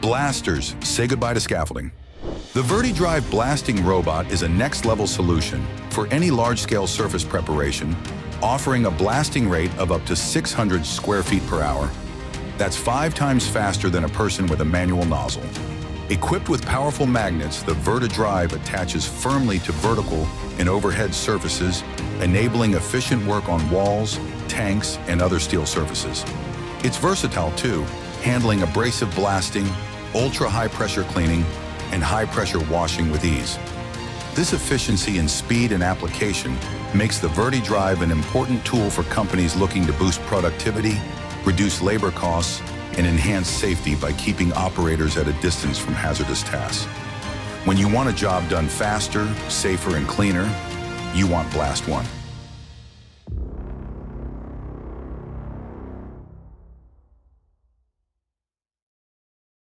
Blasters, say goodbye to scaffolding. The VertiDrive blasting robot is a next-level solution for any large-scale surface preparation, offering a blasting rate of up to 600 square feet per hour. That's 5 times faster than a person with a manual nozzle. Equipped with powerful magnets, the VertiDrive attaches firmly to vertical and overhead surfaces, enabling efficient work on walls, tanks, and other steel surfaces. It's versatile too, handling abrasive blasting, ultra-high pressure cleaning, and high-pressure washing with ease. This efficiency in speed and application makes the VertiDrive an important tool for companies looking to boost productivity, reduce labor costs, and enhance safety by keeping operators at a distance from hazardous tasks. When you want a job done faster, safer, and cleaner, you want BlastOne.